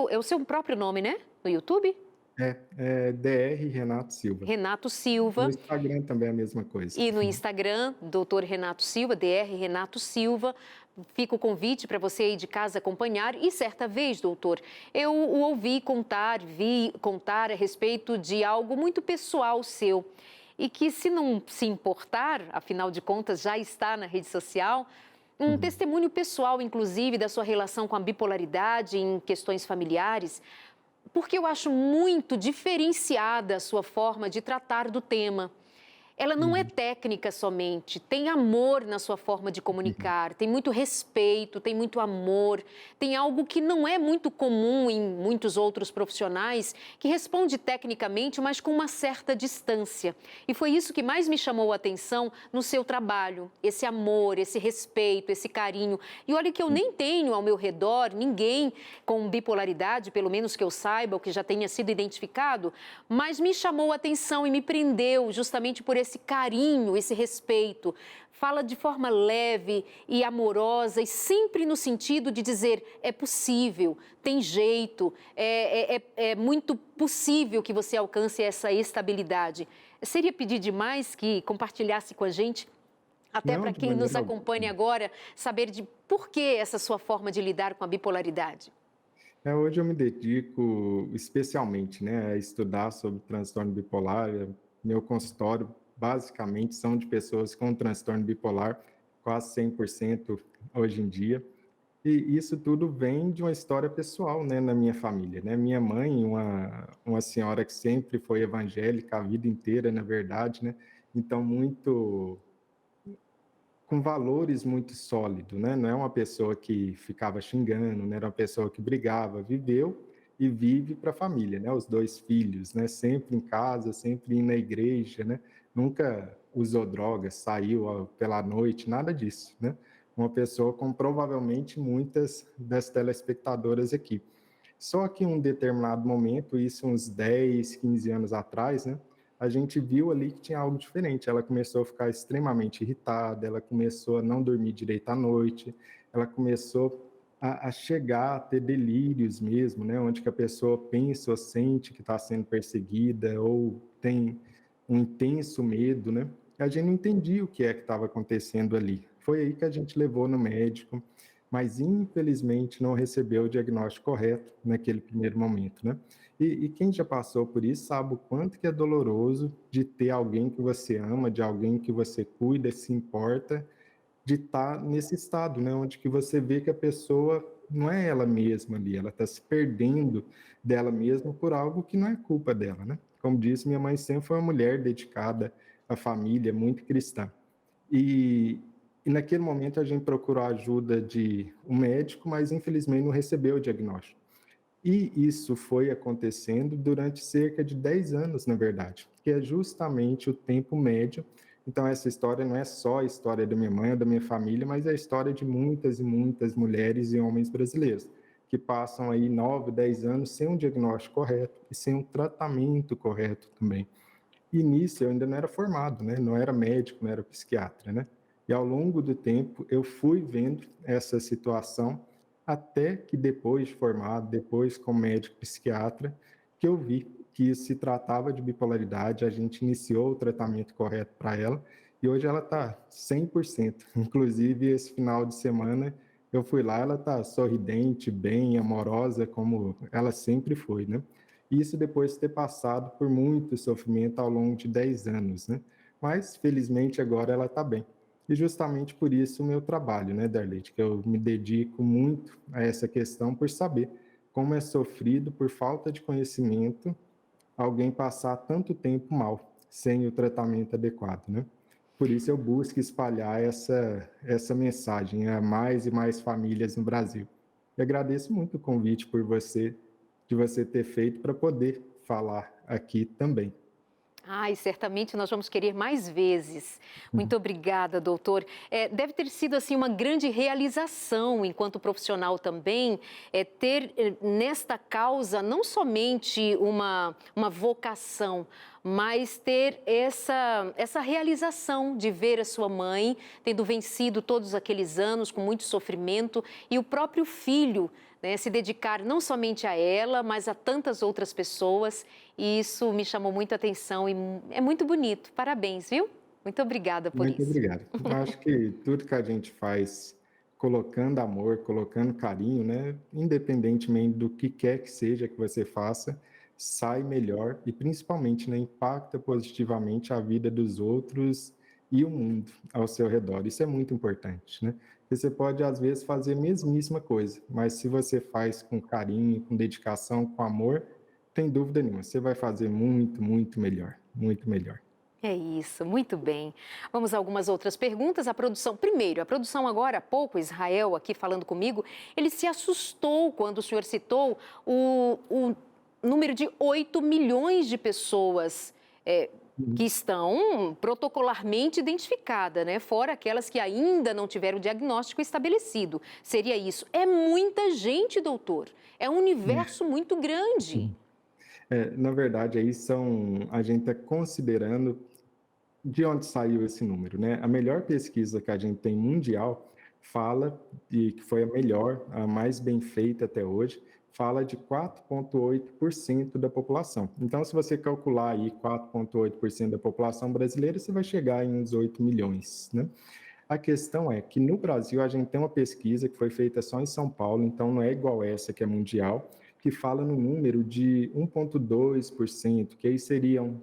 é o seu próprio nome, né? No YouTube? É DR Renato Silva. Renato No Silva. Instagram também é a mesma coisa. E no Instagram, Dr. Renato Silva, DR Renato Silva. Fica o convite para você aí de casa acompanhar. E certa vez, doutor, eu o ouvi vi contar a respeito de algo muito pessoal seu. E que, se não se importar, afinal de contas, já está na rede social, um testemunho pessoal, inclusive, da sua relação com a bipolaridade em questões familiares, porque eu acho muito diferenciada a sua forma de tratar do tema. Ela não é técnica somente, tem amor na sua forma de comunicar, tem muito respeito, tem muito amor, tem algo que não é muito comum em muitos outros profissionais, que responde tecnicamente, mas com uma certa distância. E foi isso que mais me chamou a atenção no seu trabalho, esse amor, esse respeito, esse carinho. E olha que eu nem tenho ao meu redor ninguém com bipolaridade, pelo menos que eu saiba, ou que já tenha sido identificado, mas me chamou a atenção e me prendeu justamente por esse carinho, esse respeito. Fala de forma leve e amorosa e sempre no sentido de dizer: é possível, tem jeito, é muito possível que você alcance essa estabilidade. Seria pedir demais que compartilhasse com a gente, até Não, para de quem nos maneira acompanha alguma. agora, saber de por que essa sua forma de lidar com a bipolaridade? Hoje eu me dedico especialmente, né, a estudar sobre transtorno bipolar. Meu consultório, basicamente, são de pessoas com transtorno bipolar, quase 100% hoje em dia. E isso tudo vem de uma história pessoal, né, na minha família, né? Minha mãe, uma senhora que sempre foi evangélica a vida inteira, na verdade, né? Então, muito com valores muito sólidos, né? Não é uma pessoa que ficava xingando, não era uma pessoa que brigava, viveu e vive para a família, né? Os dois filhos, né? Sempre em casa, sempre indo na igreja, né? Nunca usou drogas, saiu pela noite, nada disso, né? Uma pessoa com provavelmente muitas das telespectadoras aqui. Só que em um determinado momento, isso uns 10, 15 anos atrás, né? A gente viu ali que tinha algo diferente. Ela começou a ficar extremamente irritada, ela começou a não dormir direito à noite, ela começou a chegar a ter delírios mesmo, né? Onde que a pessoa pensa ou sente que está sendo perseguida ou tem um intenso medo, né? A gente não entendia o que é que estava acontecendo ali. Foi aí que a gente levou no médico, mas infelizmente não recebeu o diagnóstico correto naquele primeiro momento, né? E quem já passou por isso sabe o quanto que é doloroso de ter alguém que você ama, de alguém que você cuida, se importa, de estar nesse estado, né? Onde que você vê que a pessoa não é ela mesma ali, ela está se perdendo dela mesma por algo que não é culpa dela, né? Como disse, minha mãe sempre foi uma mulher dedicada à família, muito cristã. E, e naquele momento a gente procurou a ajuda de um médico, mas infelizmente não recebeu o diagnóstico. E isso foi acontecendo durante cerca de 10 anos, na verdade, que é justamente o tempo médio. Então, essa história não é só a história da minha mãe ou da minha família, mas é a história de muitas e muitas mulheres e homens brasileiros, que passam aí 9, 10 anos sem um diagnóstico correto e sem um tratamento correto também. E nisso eu ainda não era formado, né? Não era médico, não era psiquiatra, né? E ao longo do tempo eu fui vendo essa situação até que depois de formado, depois como médico psiquiatra, que eu vi que isso se tratava de bipolaridade, a gente iniciou o tratamento correto para ela e hoje ela está 100%. Inclusive esse final de semana eu fui lá, ela está sorridente, bem, amorosa, como ela sempre foi, né? Isso depois de ter passado por muito sofrimento ao longo de 10 anos, né? Mas, felizmente, agora ela está bem. E justamente por isso o meu trabalho, né, Darlete, que eu me dedico muito a essa questão por saber como é sofrido por falta de conhecimento alguém passar tanto tempo mal, sem o tratamento adequado, né? Por isso eu busco espalhar essa mensagem a mais e mais famílias no Brasil. E agradeço muito o convite de você ter feito para poder falar aqui também. Ai, certamente nós vamos querer mais vezes. Muito Uhum. obrigada, doutor. Deve ter sido assim uma grande realização enquanto profissional também, ter nesta causa não somente uma vocação, mas ter essa realização de ver a sua mãe tendo vencido todos aqueles anos com muito sofrimento e o próprio filho, né, se dedicar não somente a ela, mas a tantas outras pessoas. E isso me chamou muita atenção e é muito bonito. Parabéns, viu? Muito obrigada por Muito isso. obrigado. Eu acho que tudo que a gente faz colocando amor, colocando carinho, né, independentemente do que quer que seja que você faça, sai melhor e principalmente, né, impacta positivamente a vida dos outros e o mundo ao seu redor. Isso é muito importante, né? Você pode às vezes fazer a mesmíssima coisa, mas se você faz com carinho, com dedicação, com amor, tem dúvida nenhuma, você vai fazer muito, muito melhor, muito melhor. É isso, muito bem. Vamos a algumas outras perguntas. A produção agora há pouco, Israel aqui falando comigo, ele se assustou quando o senhor citou o número de 8 milhões de pessoas que estão protocolarmente identificadas, né? Fora aquelas que ainda não tiveram o diagnóstico estabelecido. Seria isso. É muita gente, doutor. É um universo muito grande. Uhum. Na verdade, aí a gente está considerando de onde saiu esse número, né? A melhor pesquisa que a gente tem mundial fala de que foi a melhor, a mais bem feita até hoje, fala de 4,8% da população. Então, se você calcular aí 4,8% da população brasileira, você vai chegar em uns 8 milhões, né? A questão é que no Brasil a gente tem uma pesquisa que foi feita só em São Paulo, então não é igual essa que é mundial, que fala no número de 1,2%, que aí seriam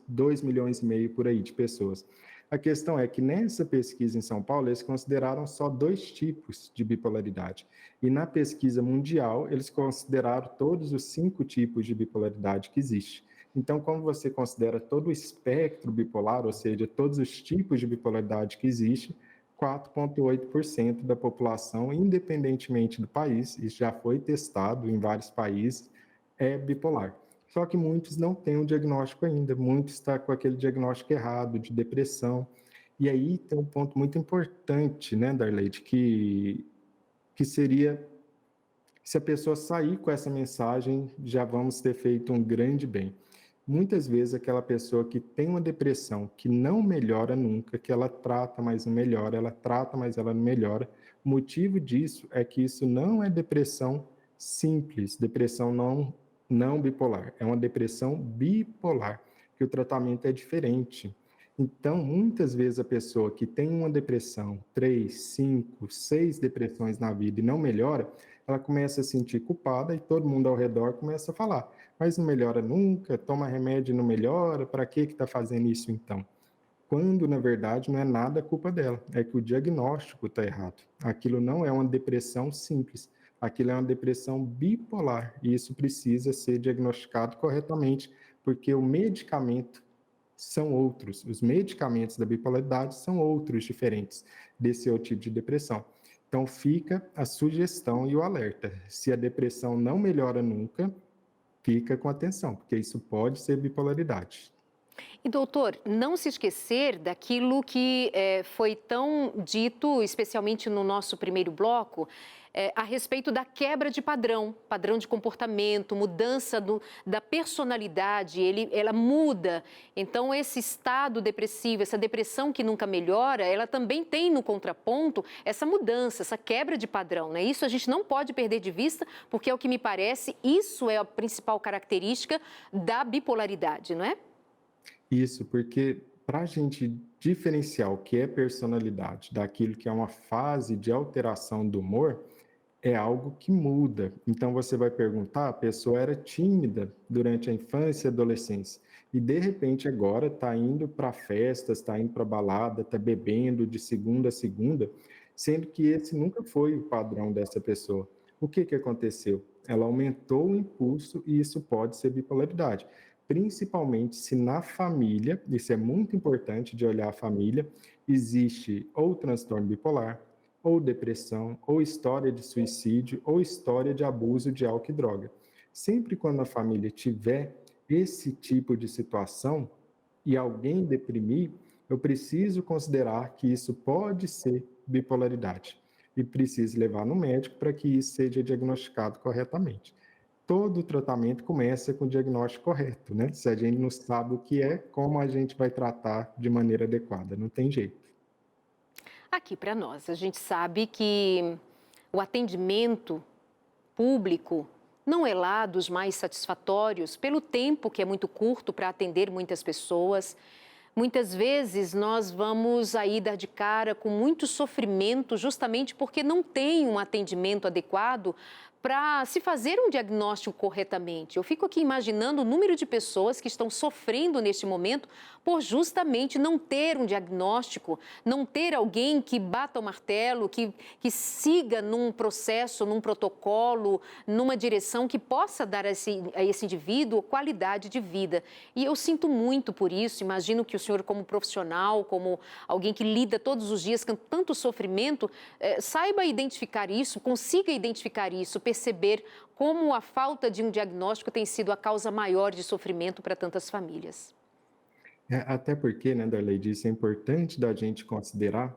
2 milhões e meio por aí de pessoas. A questão é que nessa pesquisa em São Paulo, eles consideraram só 2 tipos de bipolaridade. E na pesquisa mundial, eles consideraram todos os 5 tipos de bipolaridade que existe. Então, como você considera todo o espectro bipolar, ou seja, todos os tipos de bipolaridade que existe, 4,8% da população, independentemente do país, isso já foi testado em vários países, é bipolar. Só que muitos não têm o diagnóstico ainda, muitos estão com aquele diagnóstico errado de depressão. E aí tem um ponto muito importante, né, Darleide, que seria, se a pessoa sair com essa mensagem, já vamos ter feito um grande bem. Muitas vezes aquela pessoa que tem uma depressão que não melhora nunca, que ela trata, mas não melhora, ela trata, mas ela não melhora. O motivo disso é que isso não é depressão simples, depressão não bipolar, é uma depressão bipolar, que o tratamento é diferente. Então, muitas vezes a pessoa que tem uma depressão, 3, 5, 6 depressões na vida e não melhora, ela começa a se sentir culpada e todo mundo ao redor começa a falar: mas não melhora nunca, toma remédio e não melhora, para que está fazendo isso então? Quando, na verdade, não é nada culpa dela, é que o diagnóstico está errado. Aquilo não é uma depressão simples, aquilo é uma depressão bipolar, e isso precisa ser diagnosticado corretamente, porque o medicamento são outros, os medicamentos da bipolaridade são outros, diferentes desse outro tipo de depressão. Então, fica a sugestão e o alerta. Se a depressão não melhora nunca, fica com atenção, porque isso pode ser bipolaridade. E, doutor, não se esquecer daquilo que foi tão dito, especialmente no nosso primeiro bloco, a respeito da quebra de padrão, padrão de comportamento, mudança da personalidade, ela muda. Então, esse estado depressivo, essa depressão que nunca melhora, ela também tem no contraponto essa mudança, essa quebra de padrão, né? Isso a gente não pode perder de vista, porque é o que me parece, isso é a principal característica da bipolaridade, não é? Isso, porque para a gente diferenciar o que é personalidade daquilo que é uma fase de alteração do humor, é algo que muda. Então você vai perguntar, a pessoa era tímida durante a infância e adolescência, e de repente agora está indo para festas, está indo para balada, está bebendo de segunda a segunda, sendo que esse nunca foi o padrão dessa pessoa. O que aconteceu? Ela aumentou o impulso e isso pode ser bipolaridade. Principalmente se na família, isso é muito importante de olhar a família, existe ou transtorno bipolar, ou depressão, ou história de suicídio, ou história de abuso de álcool e droga. Sempre quando a família tiver esse tipo de situação e alguém deprimir, eu preciso considerar que isso pode ser bipolaridade e preciso levar no médico para que isso seja diagnosticado corretamente. Todo tratamento começa com o diagnóstico correto, né? Se a gente não sabe o que é, como a gente vai tratar de maneira adequada? Não tem jeito. Aqui para nós, a gente sabe que o atendimento público não é lá dos mais satisfatórios, pelo tempo que é muito curto para atender muitas pessoas. Muitas vezes nós vamos aí dar de cara com muito sofrimento justamente porque não tem um atendimento adequado para se fazer um diagnóstico corretamente. Eu fico aqui imaginando o número de pessoas que estão sofrendo neste momento por justamente não ter um diagnóstico, não ter alguém que bata o martelo, que siga num processo, num protocolo, numa direção que possa dar a esse indivíduo qualidade de vida. E eu sinto muito por isso, imagino que o senhor como profissional, como alguém que lida todos os dias com tanto sofrimento, saiba identificar isso, consiga identificar isso, perceber como a falta de um diagnóstico tem sido a causa maior de sofrimento para tantas famílias. Até porque, né, Darleide, isso é importante da gente considerar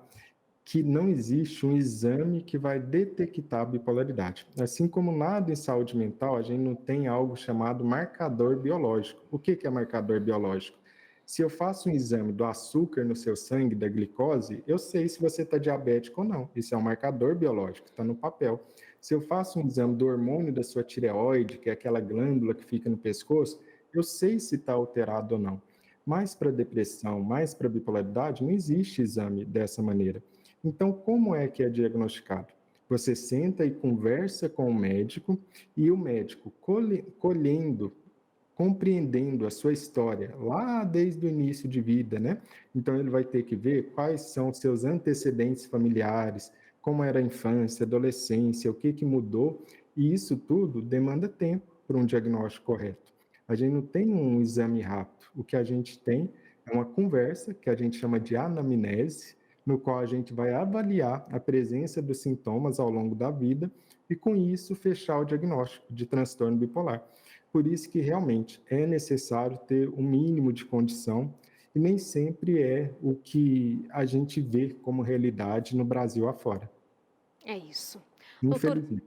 que não existe um exame que vai detectar a bipolaridade. Assim como nada em saúde mental, a gente não tem algo chamado marcador biológico. O que é marcador biológico? Se eu faço um exame do açúcar no seu sangue, da glicose, eu sei se você está diabético ou não. Isso é um marcador biológico, está no papel. Se eu faço um exame do hormônio da sua tireoide, que é aquela glândula que fica no pescoço, eu sei se está alterado ou não. Mas para depressão, mais para bipolaridade, não existe exame dessa maneira. Então, como é que é diagnosticado? Você senta e conversa com o médico e o médico colhendo, compreendendo a sua história lá desde o início de vida, né? Então ele vai ter que ver quais são os seus antecedentes familiares, como era a infância, adolescência, o que mudou, e isso tudo demanda tempo para um diagnóstico correto. A gente não tem um exame rápido, o que a gente tem é uma conversa que a gente chama de anamnese, no qual a gente vai avaliar a presença dos sintomas ao longo da vida e com isso fechar o diagnóstico de transtorno bipolar. Por isso que realmente é necessário ter um mínimo de condição e nem sempre é o que a gente vê como realidade no Brasil afora. É isso. Doutor, Infelizmente.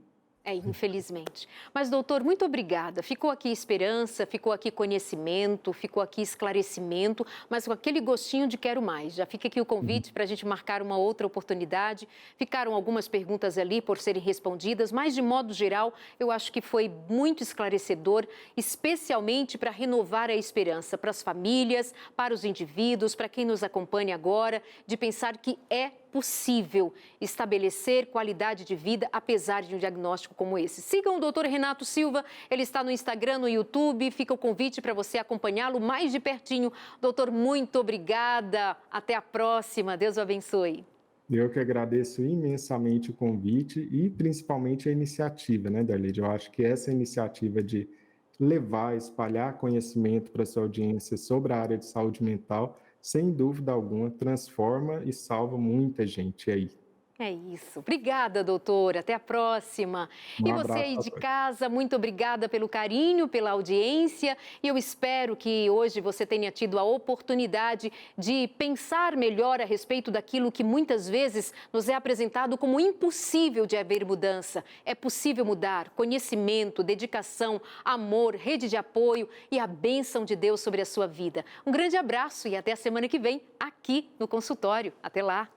infelizmente. Mas, doutor, muito obrigada. Ficou aqui esperança, ficou aqui conhecimento, ficou aqui esclarecimento, mas com aquele gostinho de quero mais. Já fica aqui o convite para a gente marcar uma outra oportunidade. Ficaram algumas perguntas ali por serem respondidas, mas, de modo geral, eu acho que foi muito esclarecedor, especialmente para renovar a esperança para as famílias, para os indivíduos, para quem nos acompanha agora, de pensar que é possível estabelecer qualidade de vida apesar de um diagnóstico como esse. Sigam o Dr. Renato Silva, ele está no Instagram, no YouTube, fica o convite para você acompanhá-lo mais de pertinho. Doutor, muito obrigada, até a próxima, Deus o abençoe. Eu que agradeço imensamente o convite e principalmente a iniciativa, né, Darlide? Eu acho que essa iniciativa de levar, espalhar conhecimento para a sua audiência sobre a área de saúde mental, sem dúvida alguma, transforma e salva muita gente aí. É isso. Obrigada, doutora. Até a próxima. Um E você abraço aí a de todos. casa, muito obrigada pelo carinho, pela audiência. E eu espero que hoje você tenha tido a oportunidade de pensar melhor a respeito daquilo que muitas vezes nos é apresentado como impossível de haver mudança. É possível mudar. Conhecimento, dedicação, amor, rede de apoio e a bênção de Deus sobre a sua vida. Um grande abraço e até a semana que vem aqui no consultório. Até lá.